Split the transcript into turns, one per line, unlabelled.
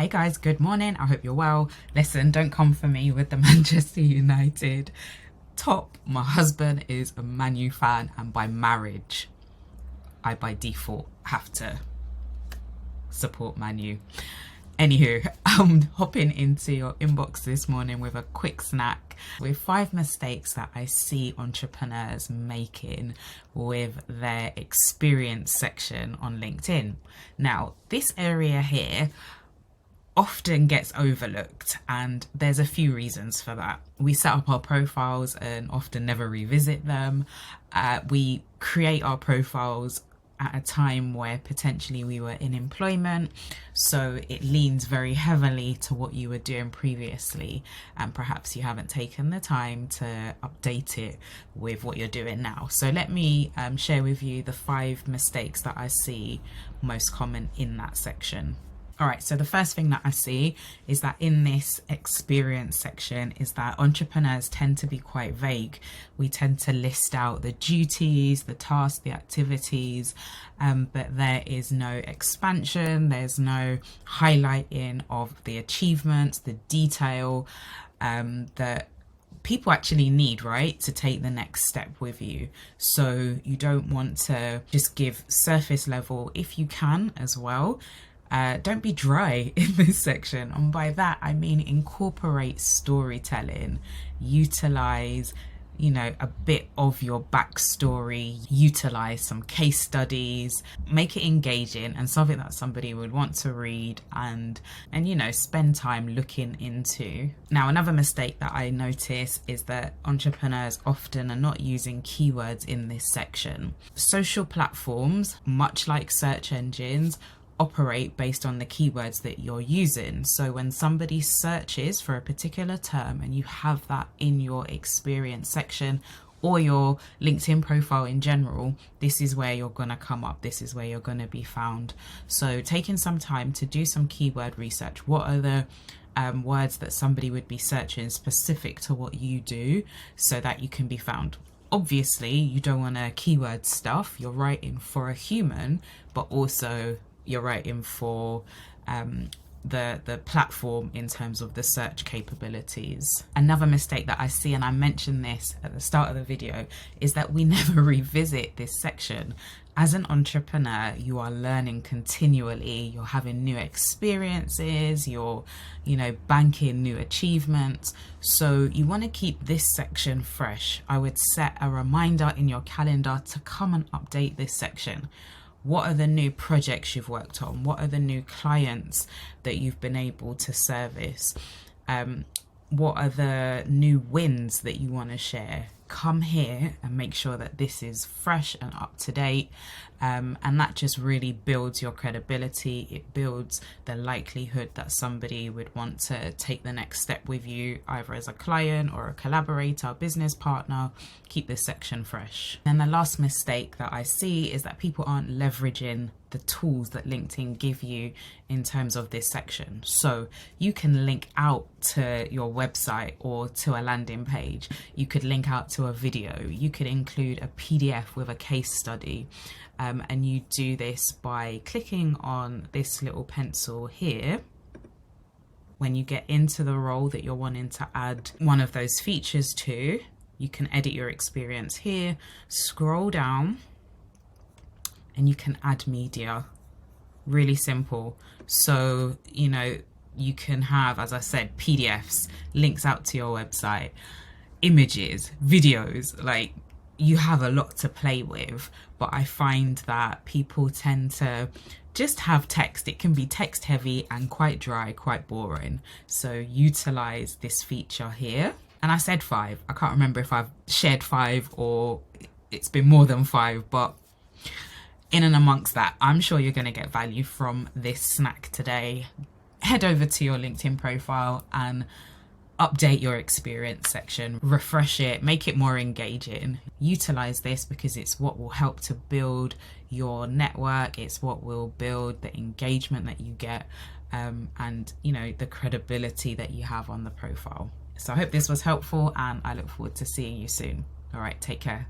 Hey guys, good morning. I hope you're well. Listen, don't come for me with the Manchester United top. My husband is a Man U fan, and by marriage, I by default have to support Man U. Anywho, I'm hopping into your inbox this morning with a quick snack with 5 mistakes that I see entrepreneurs making with their experience section on LinkedIn. Now, this area here often gets overlooked, and there's a few reasons for that. We set up our profiles and often never revisit them. We create our profiles at a time where potentially we were in employment, so it leans very heavily to what you were doing previously, and perhaps you haven't taken the time to update it with what you're doing now. So let me share with you the 5 mistakes that I see most common in that section. All right, so the first thing that I see is that in this experience section is that entrepreneurs tend to be quite vague. We tend to list out the duties, the tasks, the activities, but there is no expansion, there's no highlighting of the achievements, the detail that people actually need, right, to take the next step with you. So you don't want to just give surface level if you can as well. Don't be dry in this section, and by that I mean incorporate storytelling, utilize a bit of your backstory, utilize some case studies, make it engaging and something that somebody would want to read and spend time looking into. Now, another mistake that I notice is that entrepreneurs often are not using keywords in this section. Social platforms, much like search engines, operate based on the keywords that you're using. So when somebody searches for a particular term and you have that in your experience section or your LinkedIn profile in general, this is where you're going to come up. This is where you're going to be found. So taking some time to do some keyword research. What are the words that somebody would be searching specific to what you do so that you can be found? Obviously, you don't want to keyword stuff. You're writing for a human, but also you're writing for the platform in terms of the search capabilities. Another mistake that I see, and I mentioned this at the start of the video, is that we never revisit this section. As an entrepreneur, you are learning continually, you're having new experiences, you're banking new achievements, so you want to keep this section fresh. I would set a reminder in your calendar to come and update this section. What are the new projects you've worked on? What are the new clients that you've been able to service? What are the new wins that you want to share? Come here and make sure that this is fresh and up to date. And that just really builds your credibility. It builds the likelihood that somebody would want to take the next step with you, either as a client or a collaborator, business partner. Keep this section fresh. And the last mistake that I see is that people aren't leveraging the tools that LinkedIn give you in terms of this section. So you can link out to your website or to a landing page. You could link out to a video. You could include a PDF with a case study. And you do this by clicking on this little pencil here. When you get into the role that you're wanting to add one of those features to, you can edit your experience here, scroll down, and you can add media. Really simple. So, you can have, as I said, PDFs, links out to your website, images, videos, like you have a lot to play with. But I find that people tend to just have text. It can be text heavy and quite dry, quite boring. So utilize this feature here. And I said 5. I can't remember if I've shared 5 or it's been more than 5, but in and amongst that, I'm sure you're going to get value from this snack today. Head over to your LinkedIn profile and update your experience section, refresh it, make it more engaging. Utilize this because it's what will help to build your network. It's what will build the engagement that you get and the credibility that you have on the profile. So I hope this was helpful and I look forward to seeing you soon. All right, take care.